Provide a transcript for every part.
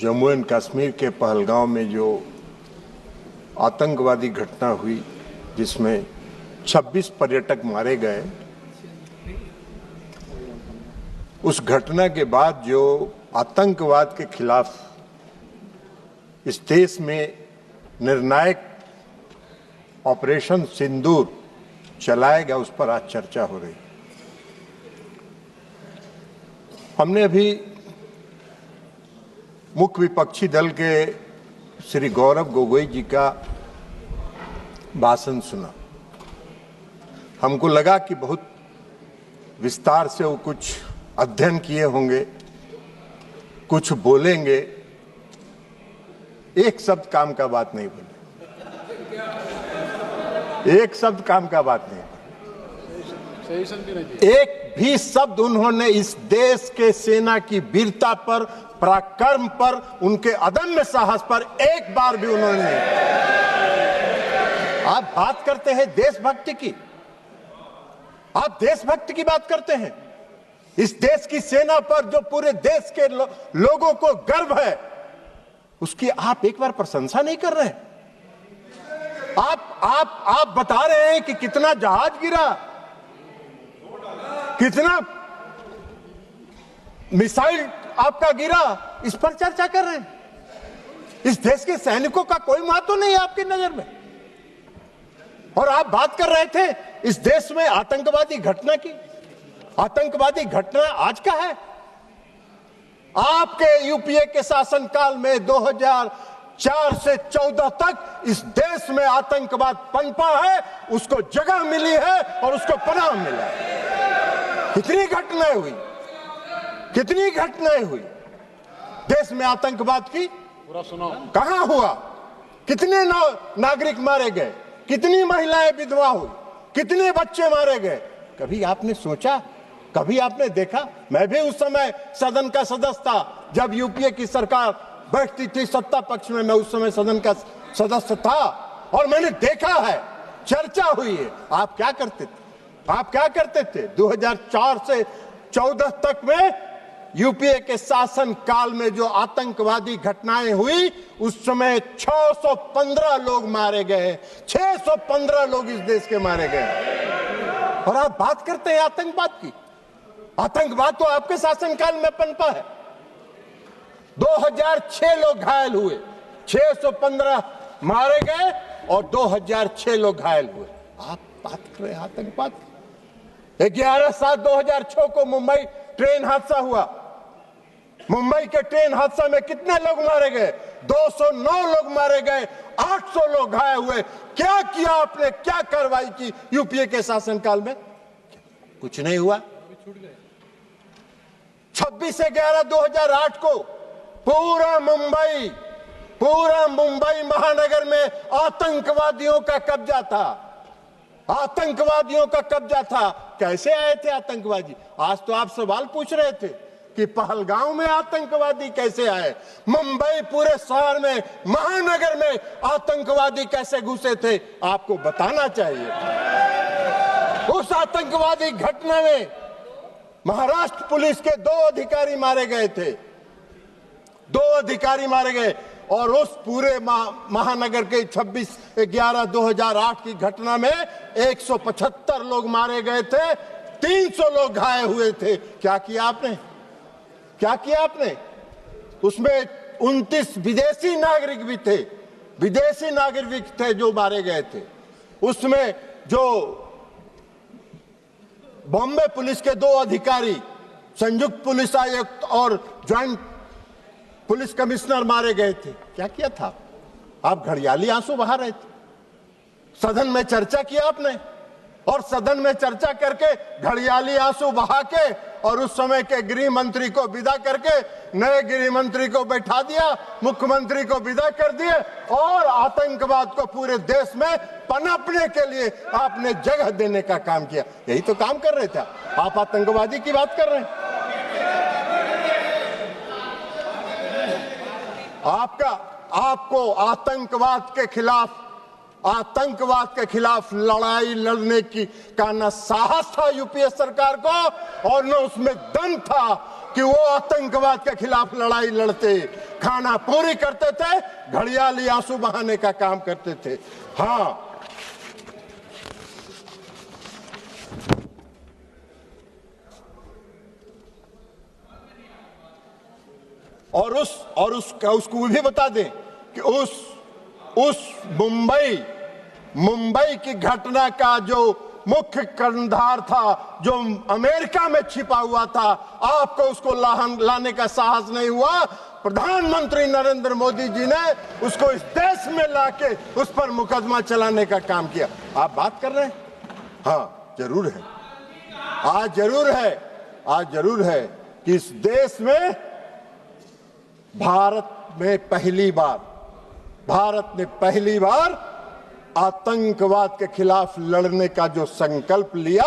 Jammu and Kashmir के पहलगांव में जो आतंकवादी घटना हुई जिसमें 26 पर्यटक मारे गए, उस घटना के बाद जो आतंकवाद के खिलाफ इस देश में निर्णायक ऑपरेशन सिंदूर चलाया गया, उस पर आज चर्चा हो रही। हमने अभी मुख्य विपक्षी दल के श्री गौरव गोगोई जी का भाषण सुना। हमको लगा कि बहुत विस्तार से वो कुछ अध्ययन किए होंगे, कुछ बोलेंगे। एक शब्द काम का बात नहीं बोले, एक शब्द काम का बात नहीं। एक भी शब्द उन्होंने इस देश के सेना की वीरता पर, पराक्रम पर, उनके अदम्य साहस पर एक बार भी उन्होंने नहीं। आप बात करते हैं देशभक्ति की, आप देशभक्ति की बात करते हैं। इस देश की सेना पर जो पूरे देश के लोगों को गर्व है, उसकी आप एक बार प्रशंसा नहीं कर रहे हैं। आप बता रहे हैं कि कितना जहाज गिरा, कितना मिसाइल आपका गिरा, इस पर चर्चा कर रहे हैं। इस देश के सैनिकों का कोई महत्व नहीं है आपकी नजर में। और आप बात कर रहे थे इस देश में आतंकवादी घटना की। आतंकवादी घटना आज का है। आपके यूपीए के शासनकाल में 2004 से 14 तक इस देश में आतंकवाद पनपा है, उसको जगह मिली है और उसको पनाह मिला है। कितनी घटनाएं हुई, कितनी घटनाएं हुई देश में आतंकवाद की। पूरा सुनाओ, कहां हुआ, कितने नागरिक मारे गए, कितनी महिलाएं विधवा हुई, कितने बच्चे मारे गए। कभी आपने सोचा, कभी आपने देखा? मैं भी उस समय सदन का सदस्य था जब यूपीए की सरकार बैठती थी सत्ता पक्ष में। मैं उस समय सदन का सदस्य था और मैंने देखा है, चर्चा हुई है। आप क्या करते थे? आप क्या करते थे 2004 से 14 तक में यूपीए के शासन काल में जो आतंकवादी घटनाएं हुई, उस समय 615 लोग मारे गए, 615 लोग इस देश के मारे गए। और आप बात करते हैं आतंकवाद की। आतंकवाद तो आपके शासनकाल में पनपा है। 2006 लोग घायल हुए, 615 मारे गए और 2006 लोग घायल हुए। आप बात कर रहे हैं आतंकवाद की। 11/7/2006 को मुंबई ट्रेन हादसा हुआ। मुंबई के ट्रेन हादसा में कितने लोग मारे गए? 209 लोग मारे गए, 800 लोग घायल हुए। क्या किया आपने, क्या कार्रवाई की यूपीए के शासनकाल में? कुछ नहीं हुआ। 26/11/2008 को पूरा मुंबई महानगर में आतंकवादियों का कब्जा था। आतंकवादियों का कब्जा था। कैसे आए थे आतंकवादी? आज तो आप सवाल पूछ रहे थे कि पहलगांव में आतंकवादी कैसे आए, मुंबई पूरे शहर में, महानगर में आतंकवादी कैसे घुसे थे, आपको बताना चाहिए। उस आतंकवादी घटना में महाराष्ट्र पुलिस के 2 अधिकारी मारे गए थे, 2 अधिकारी मारे गए। और उस पूरे महानगर के 26/11/2008 की घटना में 175 लोग मारे गए थे, 300 लोग घायल हुए थे। क्या किया आपने? क्या किया आपने? उसमें 29 विदेशी नागरिक भी थे, विदेशी नागरिक थे जो मारे गए थे। उसमें जो बॉम्बे पुलिस के 2 अधिकारी, संयुक्त पुलिस आयुक्त और ज्वाइंट पुलिस कमिश्नर मारे गए थे। क्या किया था? आप घड़ियाली आंसू बहा रहे थे। सदन में चर्चा किया आपने, और सदन में चर्चा करके घड़ियाली आंसू बहा के और उस समय के गृह मंत्री को विदा करके नए गृह मंत्री को बैठा दिया, मुख्यमंत्री को विदा कर दिए और आतंकवाद को पूरे देश में पनपने के लिए आपने जगह देने का काम किया। यही तो काम कर रहे थे आप। आतंकवादी की बात कर रहे हैं। आपको आतंकवाद के खिलाफ लड़ाई लड़ने का न साहस था यूपीए सरकार को और न उसमें दम था कि वो आतंकवाद के खिलाफ लड़ाई लड़ते, खाना पूरी करते थे, घड़ियाली आंसू बहाने का काम करते थे। हाँ, और उसको भी बता दें कि उस मुंबई की घटना का जो मुख्य कर्णधार था, जो अमेरिका में छिपा हुआ था, आपको उसको लाने का साहस नहीं हुआ। प्रधानमंत्री नरेंद्र मोदी जी ने उसको इस देश में लाके उस पर मुकदमा चलाने का काम किया। आप बात कर रहे हैं? हाँ, जरूर है। आज जरूर है कि इस देश में भारत ने पहली बार आतंकवाद के खिलाफ लड़ने का जो संकल्प लिया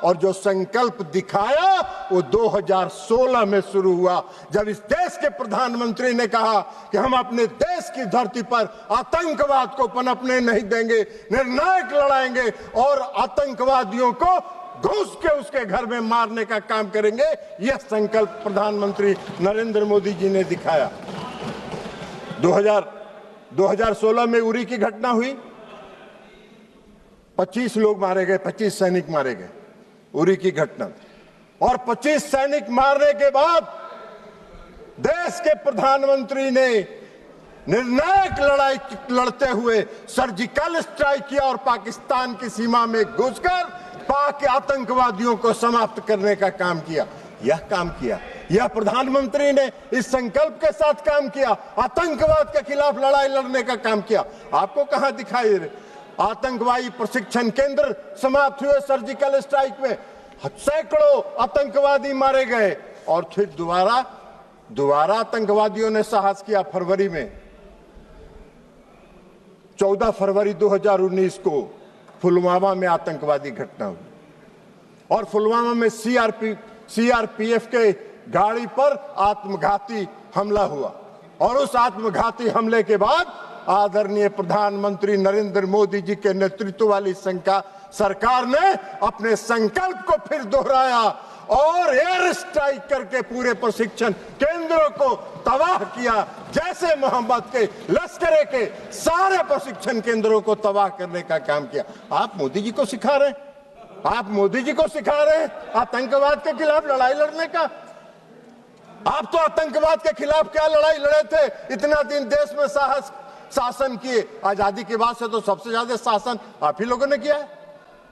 और जो संकल्प दिखाया, वो 2016 में शुरू हुआ, जब इस देश के प्रधानमंत्री ने कहा कि हम अपने देश की धरती पर आतंकवाद को पनपने नहीं देंगे, निर्णायक लड़ाएंगे और आतंकवादियों को घुस के उसके घर में मारने का काम करेंगे। यह संकल्प प्रधानमंत्री नरेंद्र मोदी जी ने दिखाया। 2016 में उरी की घटना हुई, 25 लोग मारे गए, 25 सैनिक मारे गए, उरी की घटना। और 25 सैनिक मारने के बाद देश के प्रधानमंत्री ने निर्णायक लड़ाई लड़ते हुए सर्जिकल स्ट्राइक किया और पाकिस्तान की सीमा में घुसकर पाक आतंकवादियों को समाप्त करने का काम किया। यह प्रधानमंत्री ने इस संकल्प के साथ काम किया, आतंकवाद के खिलाफ लड़ाई लड़ने का काम किया। आपको कहां दिखाई दे? आतंकवादी प्रशिक्षण केंद्र समाप्त हुए सर्जिकल स्ट्राइक में, सैकड़ों आतंकवादी मारे गए और फिर दोबारा आतंकवादियों ने साहस किया। फरवरी में 14 फरवरी 2019 को पुलवामा में आतंकवादी घटना हुई और पुलवामा में सीआरपीएफ के गाड़ी पर आत्मघाती हमला हुआ और उस आत्मघाती हमले के बाद आदरणीय प्रधानमंत्री नरेंद्र मोदी जी के नेतृत्व वाली सरकार ने अपने संकल्प को फिर दोहराया और एयर स्ट्राइक करके पूरे प्रशिक्षण केंद्रों को तबाह किया। जैसे मोहम्मद के लश्कर के सारे प्रशिक्षण केंद्रों को तबाह करने का काम किया। आप मोदी जी को सिखा रहे हैं आतंकवाद के खिलाफ लड़ाई लड़ने का। आप तो आतंकवाद के खिलाफ क्या लड़ाई लड़े थे? इतना दिन देश में शासन किए, आजादी के बाद से तो सबसे ज्यादा शासन आप ही लोगों ने किया है।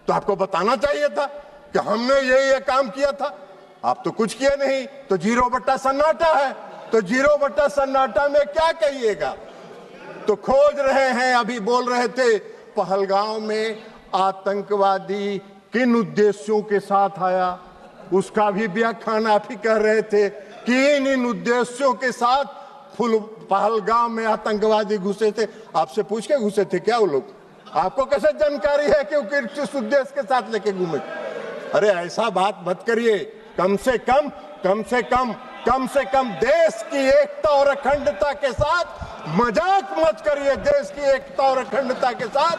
तो आपको बताना चाहिए था कि हमने ये काम किया था। आप तो कुछ किए नहीं, तो 0 सन्नाटा है। तो 0 सन्नाटा में क्या कहिएगा? तो खोज रहे हैं, अभी बोल रहे थे पहलगांव में आतंकवादी किन उद्देश्यों के साथ आया, उसका भी व्याख्यान आप ही कह रहे थे कि इन उद्देश्यों के साथ पहलगाम में आतंकवादी घुसे थे। आपसे पूछ के घुसे थे क्या वो लोग? आपको कैसे जानकारी है कि वो किस उद्देश्य के साथ लेके घूमे? अरे ऐसा बात मत करिए। कम से कम देश की एकता और अखंडता के साथ मजाक मत करिए। देश की एकता और अखंडता के साथ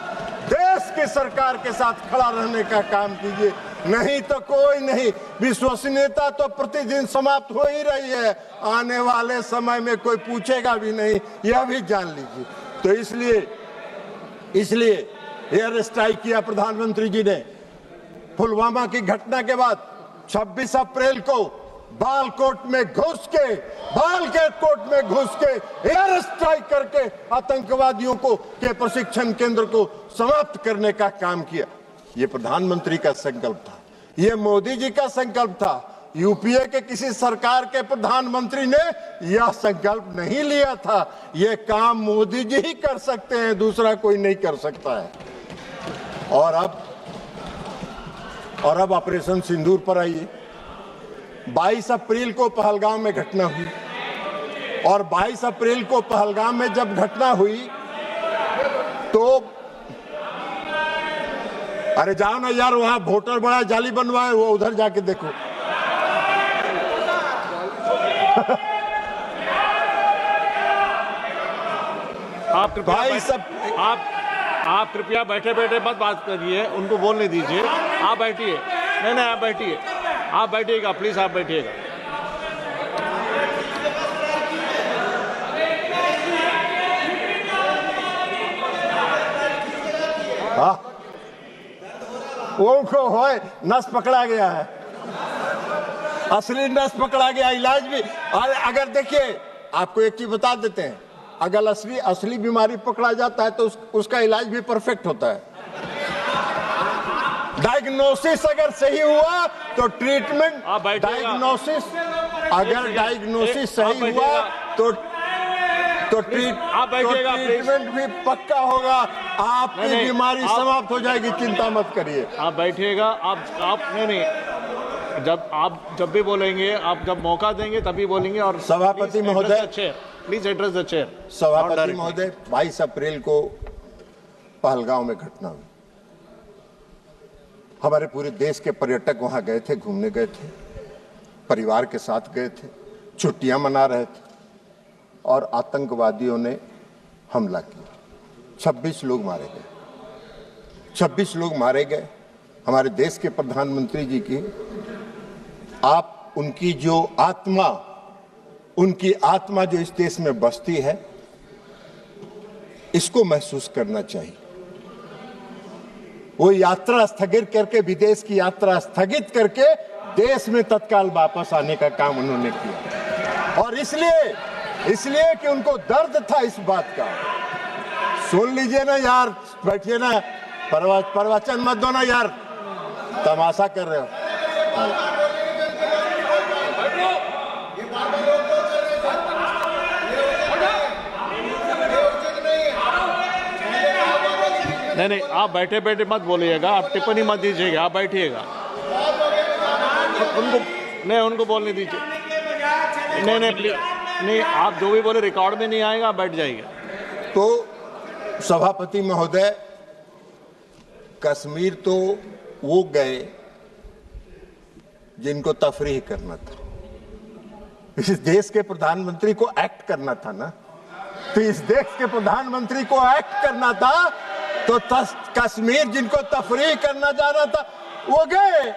देश की सरकार के साथ खड़ा रहने का काम कीजिए, नहीं तो कोई नहीं। विश्वसनीयता तो प्रतिदिन समाप्त हो ही रही है, आने वाले समय में कोई पूछेगा भी नहीं, यह भी जान लीजिए। तो इसलिए एयर स्ट्राइक किया प्रधानमंत्री जी ने। पुलवामा की घटना के बाद 26 अप्रैल को बालकोट में घुस के एयर स्ट्राइक करके आतंकवादियों के प्रशिक्षण केंद्र को समाप्त करने का काम किया। ये प्रधानमंत्री का संकल्प था, ये मोदी जी का संकल्प था। यूपीए के किसी सरकार के प्रधानमंत्री ने यह संकल्प नहीं लिया था। यह काम मोदी जी ही कर सकते हैं, दूसरा कोई नहीं कर सकता है। और अब ऑपरेशन सिंदूर पर आइए। 22 अप्रैल को पहलगाम में घटना हुई और 22 अप्रैल को पहलगाम में जब घटना हुई तो अरे जाओ ना यार, वहां वोटर बड़ा जाली बनवाए, वो उधर जाके देखो। आप कृपया बैठे बैठे मत बात करिए, उनको बोलने दीजिए। आप बैठिए, नहीं आप बैठिएगा, प्लीज आप बैठिएगा। हाँ, वो है नस पकड़ा गया है, असली नस पकड़ा गया। इलाज भी, अगर देखिए आपको एक चीज बता देते हैं, अगर असली बीमारी पकड़ा जाता है तो उसका इलाज भी परफेक्ट होता है। डायग्नोसिस अगर सही हुआ तो ट्रीटमेंट, डायग्नोसिस अगर डायग्नोसिस सही हुआ तो ट्रीटमेंट भी पक्का होगा, आपकी बीमारी समाप्त हो जाएगी, चिंता मत करिए। आप बैठिएगा, आप नहीं, जब भी बोलेंगे, आप जब मौका देंगे तभी बोलेंगे। और सभापति महोदय, प्लीज एड्रेस द चेयर। सभापति महोदय, 22 अप्रैल को पहलगांव में घटना हुई। हमारे पूरे देश के पर्यटक वहां गए थे, घूमने गए थे, परिवार के साथ गए थे, छुट्टियां मना रहे थे, और आतंकवादियों ने हमला किया। 26 लोग मारे गए, 26 लोग मारे गए। हमारे देश के प्रधानमंत्री जी की, आप उनकी आत्मा जो इस देश में बसती है, इसको महसूस करना चाहिए। वो यात्रा स्थगित करके, विदेश की यात्रा स्थगित करके देश में तत्काल वापस आने का काम उन्होंने किया। और इसलिए कि उनको दर्द था इस बात का। सुन लीजिए ना यार, बैठिए ना, प्रवचन मत दो ना यार, तमाशा कर रहे हो। नहीं, आप बैठे बैठे मत बोलिएगा, आप टिप्पणी मत दीजिएगा, आप बैठिएगा। उनको बोलने दीजिए। नहीं प्लीज, नहीं, आप जो भी बोले रिकॉर्ड में नहीं आएगा, आप बैठ जाइएगा। तो सभापति महोदय, कश्मीर तो वो गए जिनको तफरीह करना था। इस देश के प्रधानमंत्री को एक्ट करना था ना, तो इस देश के प्रधानमंत्री को एक्ट करना था, तो कश्मीर जिनको तफरीह करना जाना था वो गए।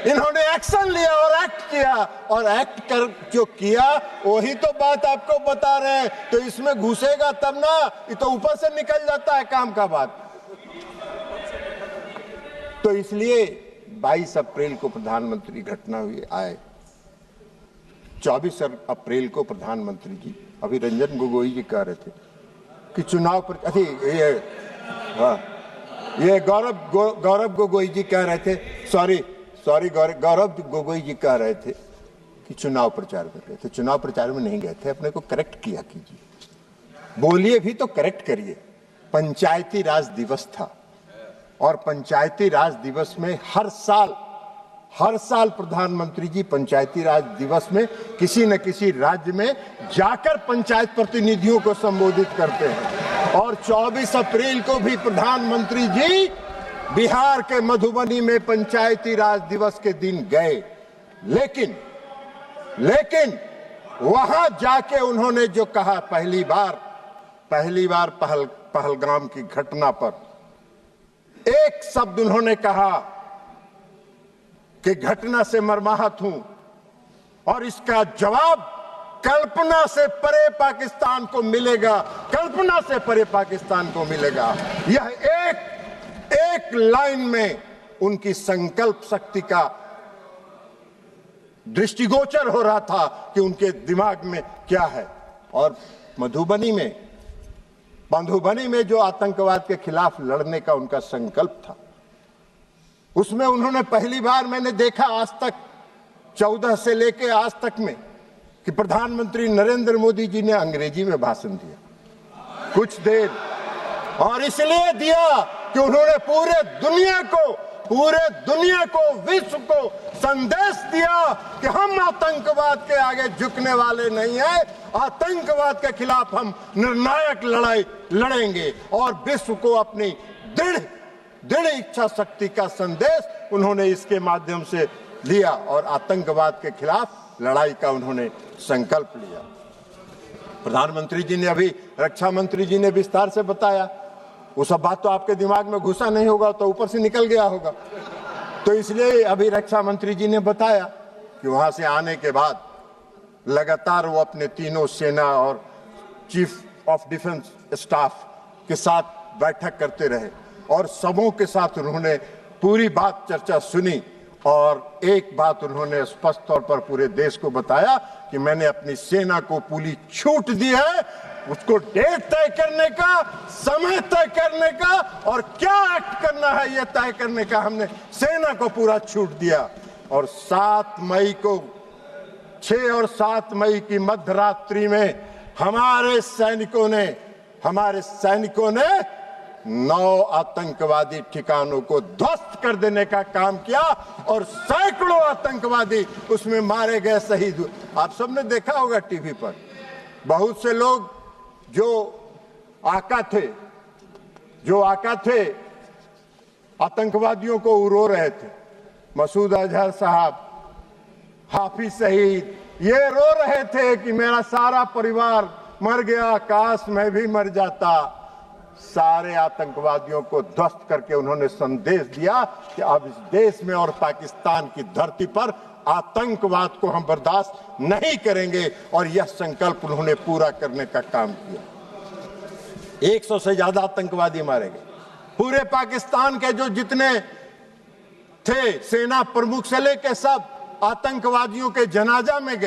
इन्होंने एक्शन लिया और एक्ट किया, और एक्ट कर जो किया वही तो बात आपको बता रहे हैं। तो इसमें घुसेगा तब ना, ये तो ऊपर से निकल जाता है काम का बात। तो इसलिए 22 अप्रैल को प्रधानमंत्री घटना हुई आए। 24 अप्रैल को प्रधानमंत्री जी, अभी रंजन गोगोई जी कह रहे थे कि चुनाव पर, ये गौरव गोगोई जी कह रहे थे, सॉरी गौरव गोगोई जी कह रहे थे कि चुनाव प्रचार कर रहे थे। चुनाव प्रचार में नहीं गए थे, अपने को करेक्ट किया कीजिए, बोलिए भी तो करेक्ट करिए। पंचायती राज दिवस था, और पंचायती राज दिवस में हर साल प्रधानमंत्री जी पंचायती राज दिवस में किसी न किसी राज्य में जाकर पंचायत प्रतिनिधियों को संबोधित करते हैं। और 24 अप्रैल को भी प्रधानमंत्री जी बिहार के मधुबनी में पंचायती राज दिवस के दिन गए। लेकिन वहां जाके उन्होंने जो कहा, पहली बार पहलगाम की घटना पर एक शब्द उन्होंने कहा कि घटना से मर्माहत हूं, और इसका जवाब कल्पना से परे पाकिस्तान को मिलेगा, कल्पना से परे पाकिस्तान को मिलेगा। यह एक लाइन में उनकी संकल्प शक्ति का दृष्टिगोचर हो रहा था कि उनके दिमाग में क्या है। और मधुबनी में जो आतंकवाद के खिलाफ लड़ने का उनका संकल्प था, उसमें उन्होंने पहली बार मैंने देखा आज तक 14 से लेके आज तक में कि प्रधानमंत्री नरेंद्र मोदी जी ने अंग्रेजी में भाषण दिया कुछ देर, और इसलिए दिया कि उन्होंने पूरे दुनिया को विश्व को संदेश दिया कि हम आतंकवाद के आगे झुकने वाले नहीं हैं, आतंकवाद के खिलाफ हम निर्णायक लड़ाई लड़ेंगे। और विश्व को अपनी दृढ़ इच्छा शक्ति का संदेश उन्होंने इसके माध्यम से लिया, और आतंकवाद के खिलाफ लड़ाई का उन्होंने संकल्प लिया। प्रधानमंत्री जी ने, अभी रक्षा मंत्री जी ने विस्तार से बताया। वो सब बात तो आपके दिमाग में घुसा नहीं होगा, तो ऊपर से निकल गया होगा। तो इसलिए अभी रक्षा मंत्री जी ने बताया कि वहां से आने के बाद लगातार वो अपने तीनों सेना और चीफ ऑफ डिफेंस स्टाफ के साथ बैठक करते रहे और सबों के साथ उन्होंने पूरी बात चर्चा सुनी और एक बात उन्होंने स्पष्ट तौर पर पूरे देश को बताया कि मैंने अपनी सेना को पूरी छूट दी है, उसको डेट तय करने का, समय तय करने का और क्या एक्ट करना है यह तय करने का हमने सेना को पूरा छूट दिया। और 7 मई को 6 और 7 मई की मध्यरात्रि में हमारे सैनिकों ने 9 आतंकवादी ठिकानों को ध्वस्त कर देने का काम किया और सैकड़ों आतंकवादी उसमें मारे गए, शहीद हुए। आप सबने देखा होगा टीवी पर, बहुत से लोग जो आका थे आतंकवादियों को रो रहे थे। मसूद अजहर साहब, हाफिज शहीद, ये रो रहे थे कि मेरा सारा परिवार मर गया, काश मैं भी मर जाता। सारे आतंकवादियों को ध्वस्त करके उन्होंने संदेश दिया कि अब इस देश में और पाकिस्तान की धरती पर आतंकवाद को हम बर्दाश्त नहीं करेंगे और यह संकल्प उन्होंने पूरा करने का काम किया। 100 से ज्यादा आतंकवादी मारे गए। पूरे पाकिस्तान के जो जितने थे, सेना प्रमुख से लेकर सब आतंकवादियों के जनाजा में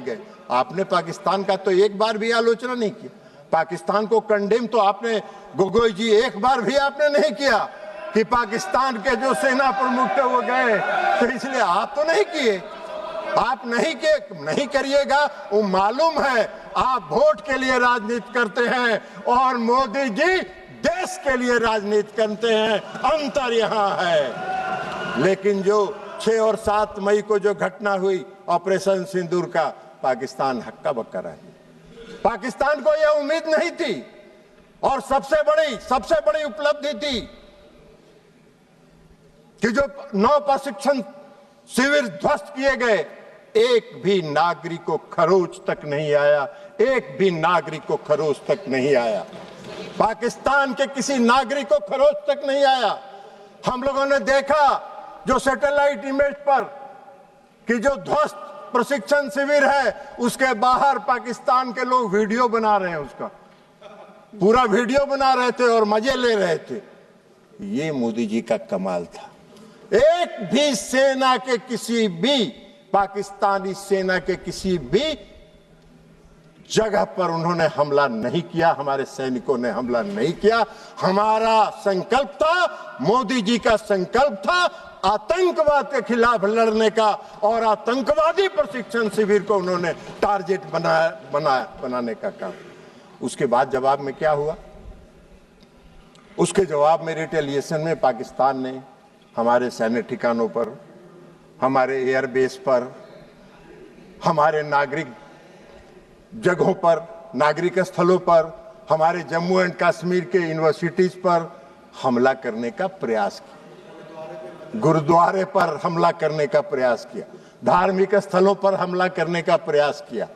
गए। आपने पाकिस्तान का तो एक बार भी आलोचना नहीं की। पाकिस्तान को कंडेम तो आपने, गोगोई जी, एक बार भी आपने नहीं किया कि पाकिस्तान के जो सेना प्रमुख थे वो गए, तो इसलिए आप तो नहीं किए। आप नहीं करिएगा, वो मालूम है आप वोट के लिए राजनीति करते हैं और मोदी जी देश के लिए राजनीति करते हैं, अंतर यहाँ है। लेकिन जो 6 और 7 मई को जो घटना हुई ऑपरेशन सिंदूर का, पाकिस्तान हक्का बक्का रहा। पाकिस्तान को यह उम्मीद नहीं थी और सबसे बड़ी उपलब्धि थी कि जो 9 प्रशिक्षण शिविर ध्वस्त किए गए, एक भी नागरिक को खरोच तक नहीं आया। पाकिस्तान के किसी नागरिक को खरोच तक नहीं आया। हम लोगों ने देखा जो सैटेलाइट इमेज पर कि जो ध्वस्त प्रशिक्षण शिविर है उसके बाहर पाकिस्तान के लोग वीडियो बना रहे हैं, उसका पूरा वीडियो बना रहे थे और मजे ले रहे थे। ये मोदी जी का कमाल था। एक भी सेना के किसी भी पाकिस्तानी सेना के किसी भी जगह पर उन्होंने हमला नहीं किया, हमारे सैनिकों ने हमला नहीं किया। हमारा संकल्प था, मोदी जी का संकल्प था आतंकवाद के खिलाफ लड़ने का और आतंकवादी प्रशिक्षण शिविर को उन्होंने टारगेट बनाने का काम। उसके बाद जवाब में क्या हुआ? उसके जवाब में रिटेलिएशन में पाकिस्तान ने हमारे सैन्य ठिकानों पर, हमारे एयरबेस पर, हमारे नागरिक जगहों पर, नागरिक स्थलों पर, हमारे जम्मू एंड कश्मीर के यूनिवर्सिटीज पर हमला करने का प्रयास किया, गुरुद्वारे पर हमला करने का प्रयास किया, धार्मिक स्थलों पर हमला करने का प्रयास किया।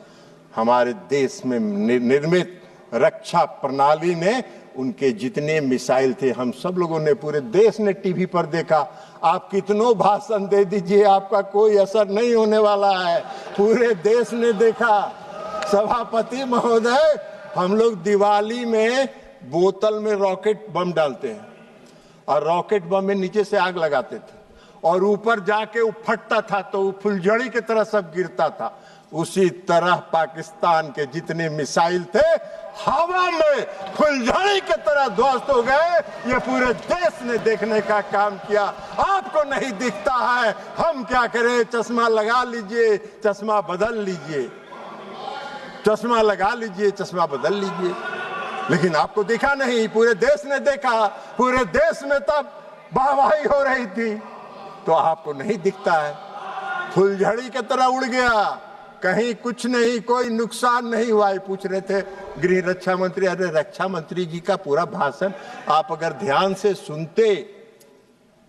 हमारे देश में निर्मित रक्षा प्रणाली ने उनके जितने मिसाइल थे, हम सब लोगों ने, पूरे देश ने टीवी पर देखा। आप कितनों भाषण दे दीजिए, आपका कोई असर नहीं होने वाला है। पूरे देश ने देखा। सभापति महोदय, हम लोग दिवाली में बोतल में रॉकेट बम डालते हैं और रॉकेट बम में नीचे से आग लगाते थे और ऊपर जाके वो फटता था तो वो फुलझड़ी की तरह सब गिरता था। उसी तरह पाकिस्तान के जितने मिसाइल थे हवा में फुलझड़ी की तरह ध्वस्त हो गए। ये पूरे देश ने देखने का काम किया। आपको नहीं दिखता है, हम क्या करें? चश्मा लगा लीजिए, चश्मा बदल लीजिए, चश्मा लगा लीजिए, चश्मा बदल लीजिए। लेकिन आपको दिखा नहीं, पूरे देश ने देखा। पूरे देश में तब वाहवाही हो रही थी, तो आपको नहीं दिखता है। फुलझड़ी की तरह उड़ गया, कहीं कुछ नहीं, कोई नुकसान नहीं हुआ। पूछ रहे थे गृह रक्षा मंत्री, अरे रक्षा मंत्री जी का पूरा भाषण आप अगर ध्यान से सुनते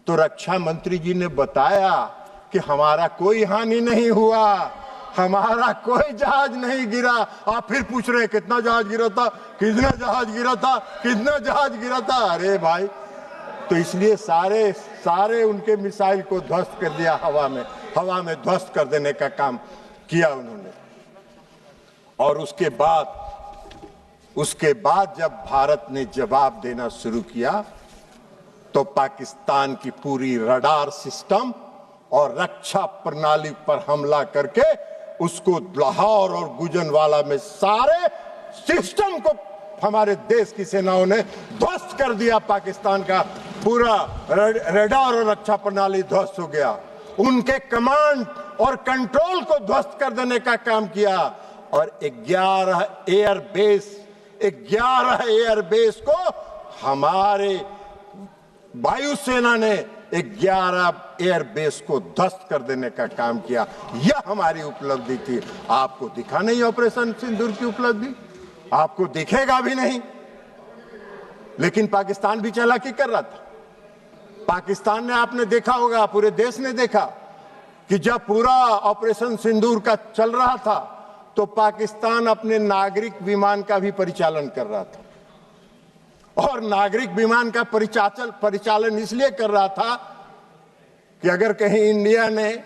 तो रक्षा मंत्री जी ने बताया कि हमारा कोई हानि नहीं हुआ, हमारा कोई जहाज नहीं गिरा। आप फिर पूछ रहे कितना जहाज गिरा था, कितना जहाज गिरा था, कितना जहाज गिरा था। अरे भाई, तो इसलिए सारे उनके मिसाइल को ध्वस्त कर दिया, हवा में ध्वस्त कर देने का काम किया उन्होंने। और उसके बाद उसके बाद जब भारत ने जवाब देना शुरू किया तो पाकिस्तान की पूरी रडार सिस्टम और रक्षा प्रणाली पर हमला करके उसको लाहौर और गुजरांवाला में सारे सिस्टम को हमारे देश की सेनाओं ने ध्वस्त कर दिया। पाकिस्तान का पूरा रडार और रक्षा प्रणाली ध्वस्त हो गया। उनके कमांड और कंट्रोल को ध्वस्त कर देने का काम किया और 11 एयरबेस को हमारे वायुसेना ने 11 एयरबेस को ध्वस्त कर देने का काम किया। यह हमारी उपलब्धि थी। आपको दिखा नहीं ऑपरेशन सिंदूर की उपलब्धि, आपको दिखेगा भी नहीं। लेकिन पाकिस्तान भी चालाकी कर रहा था। पाकिस्तान ने, आपने देखा होगा, पूरे देश ने देखा कि जब पूरा ऑपरेशन सिंदूर का चल रहा था तो पाकिस्तान अपने नागरिक विमान का भी परिचालन कर रहा था। और नागरिक विमान का परिचालन इसलिए कर रहा था कि अगर कहीं इंडिया ने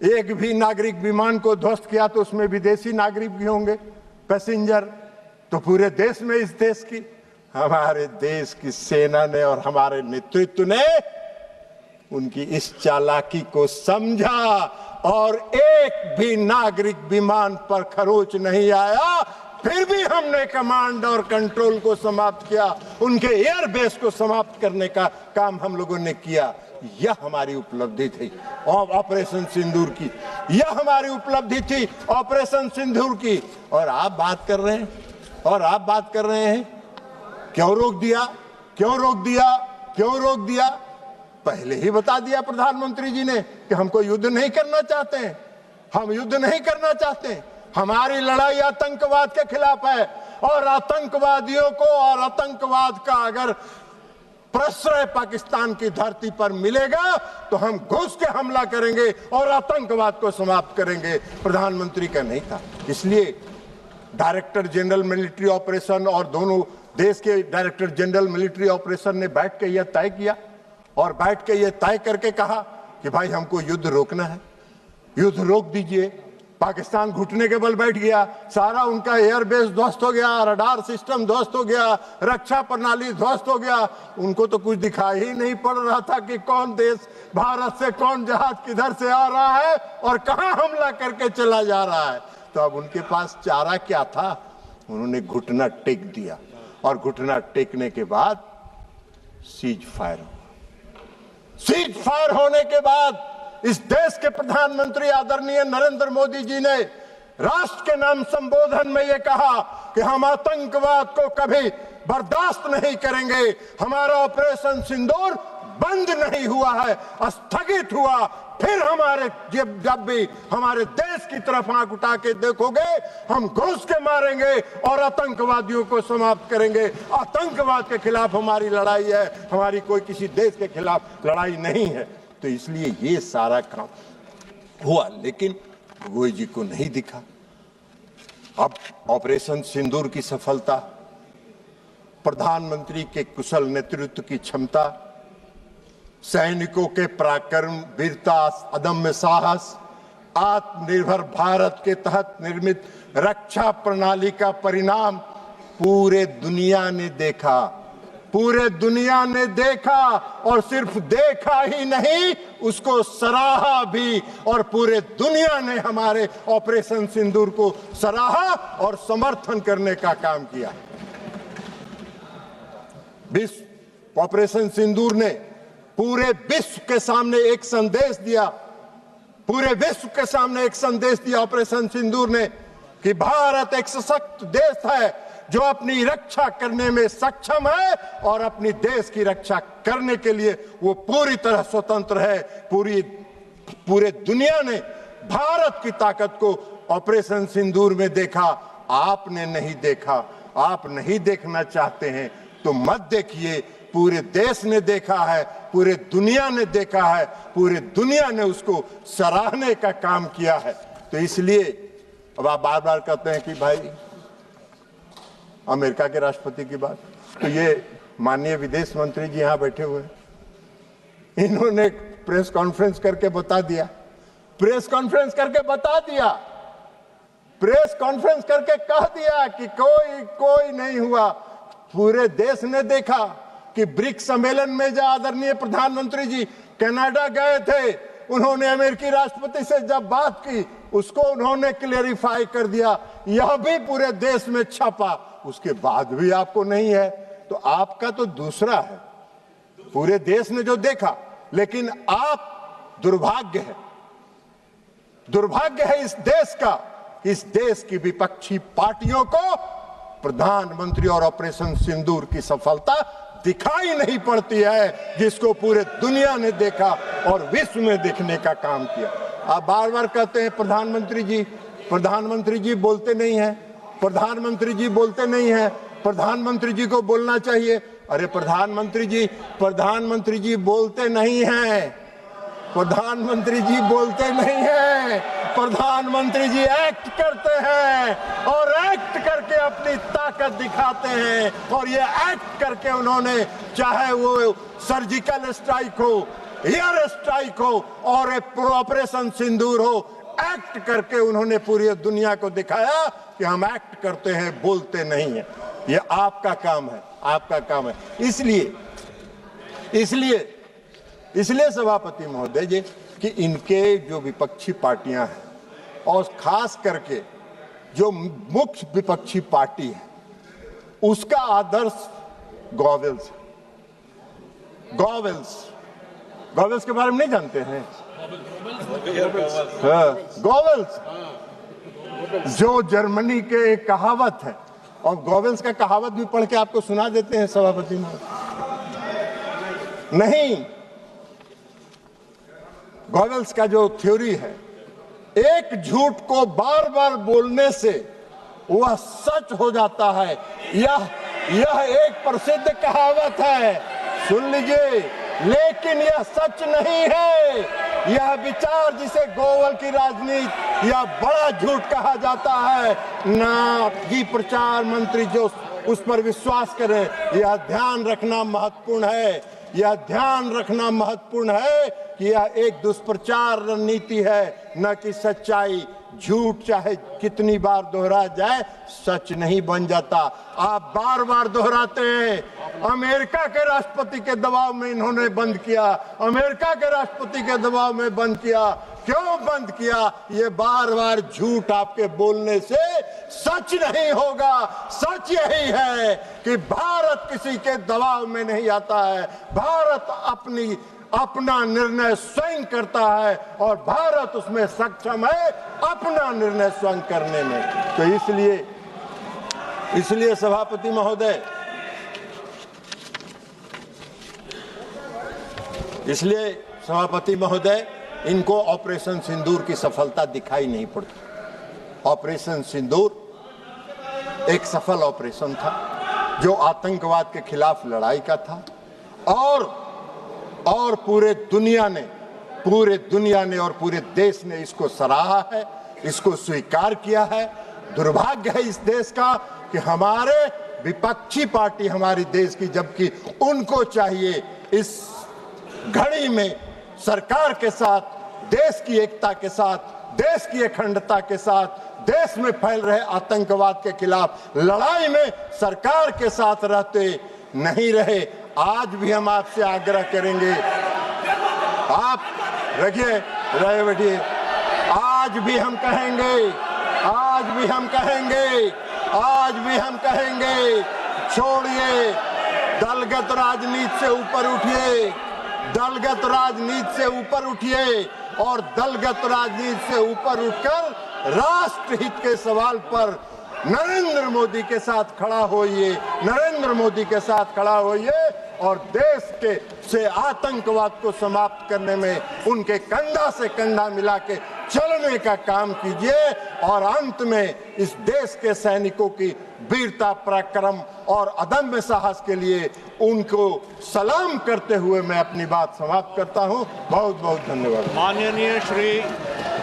एक भी नागरिक विमान को ध्वस्त किया तो उसमें विदेशी नागरिक भी होंगे, पैसेंजर। तो पूरे देश में, इस देश की, हमारे देश की सेना ने और हमारे नेतृत्व ने उनकी इस चालाकी को समझा और एक भी नागरिक विमान पर खरोच नहीं आया। फिर भी हमने कमांड और कंट्रोल को समाप्त किया, उनके एयरबेस को समाप्त करने का काम हम लोगों ने किया। यह हमारी उपलब्धि थी ऑपरेशन सिंदूर की, यह हमारी उपलब्धि थी ऑपरेशन सिंदूर की। और आप बात कर रहे हैं क्यों रोक दिया, क्यों रोक दिया, क्यों रोक दिया? पहले ही बता दिया प्रधानमंत्री जी ने कि हमको युद्ध नहीं करना चाहते हैं, हम युद्ध नहीं करना चाहते। हमारी लड़ाई आतंकवाद के खिलाफ है और आतंकवादियों को और आतंकवाद का अगर प्रश्रय पाकिस्तान की धरती पर मिलेगा तो हम घुस के हमला करेंगे और आतंकवाद को समाप्त करेंगे। प्रधानमंत्री का नहीं था। इसलिए डायरेक्टर जनरल मिलिट्री ऑपरेशन और दोनों देश के डायरेक्टर जनरल मिलिट्री ऑपरेशन ने बैठ के यह तय किया और बैठ के यह तय करके कहा कि भाई हमको युद्ध रोकना है, युद्ध रोक दीजिए। पाकिस्तान घुटने के बल बैठ गया, सारा उनका एयरबेस ध्वस्त हो गया, रडार सिस्टम ध्वस्त हो गया, रक्षा प्रणाली ध्वस्त हो गया। उनको तो कुछ दिखाई ही नहीं पड़ रहा था कि कौन देश, भारत से कौन जहाज किधर से आ रहा है और कहां हमला करके चला जा रहा है। तो अब उनके पास चारा क्या था? उन्होंने घुटना टेक दिया और घुटना टेकने के बाद सीज फायर हुआ। सीज फायर होने के बाद इस देश के प्रधानमंत्री आदरणीय नरेंद्र मोदी जी ने राष्ट्र के नाम संबोधन में यह कहा कि हम आतंकवाद को कभी बर्दाश्त नहीं करेंगे। हमारा ऑपरेशन सिंदूर बंद नहीं हुआ है, स्थगित हुआ। फिर हमारे जब भी हमारे देश की तरफ आंख उठा के देखोगे, हम घुस के मारेंगे और आतंकवादियों को समाप्त करेंगे। आतंकवाद के खिलाफ हमारी लड़ाई है, हमारी कोई किसी देश के खिलाफ लड़ाई नहीं है। तो इसलिए ये सारा काम हुआ, लेकिन गोगोई जी को नहीं दिखा। अब ऑपरेशन सिंदूर की सफलता, प्रधानमंत्री के कुशल नेतृत्व की क्षमता, सैनिकों के पराक्रम, वीरता, अदम्य साहस, आत्मनिर्भर भारत के तहत निर्मित रक्षा प्रणाली का परिणाम पूरे दुनिया ने देखा। पूरे दुनिया ने देखा और सिर्फ देखा ही नहीं, उसको सराहा भी। और पूरे दुनिया ने हमारे ऑपरेशन सिंदूर को सराहा और समर्थन करने का काम किया। विश्व ऑपरेशन सिंदूर ने पूरे विश्व के सामने एक संदेश दिया, पूरे विश्व के सामने एक संदेश दिया ऑपरेशन सिंदूर ने कि भारत एक सशक्त देश है जो अपनी रक्षा करने में सक्षम है और अपनी देश की रक्षा करने के लिए वो पूरी तरह स्वतंत्र है। पूरे दुनिया ने भारत की ताकत को ऑपरेशन सिंदूर में देखा। आपने नहीं देखा, आप नहीं देखना चाहते हैं तो मत देखिए। पूरे देश ने देखा है, पूरे दुनिया ने देखा है, पूरे दुनिया ने उसको सराहने का काम किया है। तो इसलिए अब आप बार बार कहते हैं कि भाई अमेरिका के राष्ट्रपति की बात, तो ये माननीय विदेश मंत्री जी यहां बैठे हुए हैं, इन्होंने प्रेस कॉन्फ्रेंस करके बता दिया, प्रेस कॉन्फ्रेंस करके बता दिया प्रेस कॉन्फ्रेंस करके कह दिया कि कोई नहीं हुआ। पूरे देश ने देखा कि ब्रिक्स सम्मेलन में जो आदरणीय प्रधानमंत्री जी कनाडा गए थे, उन्होंने अमेरिकी राष्ट्रपति से जब बात की, उसको उन्होंने क्लेरिफाई कर दिया, यह भी पूरे देश में छपा। उसके बाद भी आपको नहीं है, तो आपका तो दूसरा है। पूरे देश ने जो देखा, लेकिन आप दुर्भाग्य है इस देश का, इस देश की विपक्षी पार्टियों को प्रधानमंत्री और ऑपरेशन सिंदूर की सफलता दिखाई नहीं पड़ती है, जिसको पूरे दुनिया ने देखा और विश्व में देखने का काम किया। आप बार बार कहते हैं प्रधानमंत्री जी बोलते नहीं हैं, प्रधानमंत्री जी बोलते नहीं हैं, प्रधानमंत्री जी को बोलना चाहिए। अरे प्रधानमंत्री जी बोलते नहीं हैं, प्रधानमंत्री जी बोलते नहीं हैं, प्रधानमंत्री जी एक्ट करते हैं और एक्ट करके अपनी ताकत दिखाते हैं। और ये एक्ट करके उन्होंने, चाहे वो सर्जिकल स्ट्राइक हो, एयर स्ट्राइक हो और ऑपरेशन सिंदूर हो, एक्ट करके उन्होंने पूरी दुनिया को दिखाया कि हम एक्ट करते हैं, बोलते नहीं है। ये आपका काम है, आपका काम है। इसलिए सभापति महोदय जी कि इनके जो विपक्षी पार्टियां हैं और खास करके जो मुख्य विपक्षी पार्टी है, उसका आदर्श गॉवेल्स के बारे में नहीं जानते हैं? गॉवेल्स जो जर्मनी के एक कहावत है, और गॉवेल्स का कहावत भी पढ़ के आपको सुना देते हैं सभापति महोदय। नहीं, गॉवेल्स का जो थ्योरी है, एक झूठ को बार बार बोलने से वह सच हो जाता है। यह एक प्रसिद्ध कहावत है, सुन लीजिए, लेकिन यह सच नहीं है। यह विचार जिसे गोवल की राजनीति या बड़ा झूठ कहा जाता है ना, कि प्रचार मंत्री जो उस पर विश्वास करे, यह ध्यान रखना महत्वपूर्ण है। यह ध्यान रखना महत्वपूर्ण है कि यह एक दुष्प्रचार रणनीति है, न कि सच्चाई। झूठ चाहे कितनी बार दोहरा जाए, सच नहीं बन जाता। आप बार बार दोहराते हैं। अमेरिका के राष्ट्रपति के दबाव में इन्होंने बंद किया, अमेरिका के राष्ट्रपति के दबाव में बंद किया। क्यों बंद किया? ये बार बार झूठ आपके बोलने से सच नहीं होगा। सच यही है कि भारत किसी के दबाव में नहीं आता है। भारत अपना निर्णय स्वयं करता है और भारत उसमें सक्षम है अपना निर्णय स्वयं करने में। तो इसलिए सभापति महोदय, इनको ऑपरेशन सिंदूर की सफलता दिखाई नहीं पड़ती। ऑपरेशन सिंदूर एक सफल ऑपरेशन था जो आतंकवाद के खिलाफ लड़ाई का था, और पूरे दुनिया ने और पूरे देश ने इसको सराहा है, इसको स्वीकार किया है। दुर्भाग्य है इस देश का कि हमारे विपक्षी पार्टी हमारी देश की, जबकि उनको चाहिए इस घड़ी में सरकार के साथ, देश की एकता के साथ, देश की अखंडता के साथ, देश में फैल रहे आतंकवाद के खिलाफ लड़ाई में सरकार के साथ रहते नहीं रहे। आज भी हम आपसे आग्रह करेंगे, आप रखिए, रहे बैठिए। आज भी हम कहेंगे, छोड़िए दलगत राजनीति से ऊपर उठिए, दलगत राजनीति से ऊपर उठिए और दलगत राजनीति से ऊपर उठकर राष्ट्रहित के सवाल पर नरेंद्र मोदी के साथ खड़ा होइए और देश से आतंकवाद को समाप्त करने में उनके कंधा से कंधा मिला के चलने का काम कीजिए। और अंत में इस देश के सैनिकों की वीरता, पराक्रम और अदम्य साहस के लिए उनको सलाम करते हुए मैं अपनी बात समाप्त करता हूं। बहुत बहुत धन्यवाद। माननीय श्री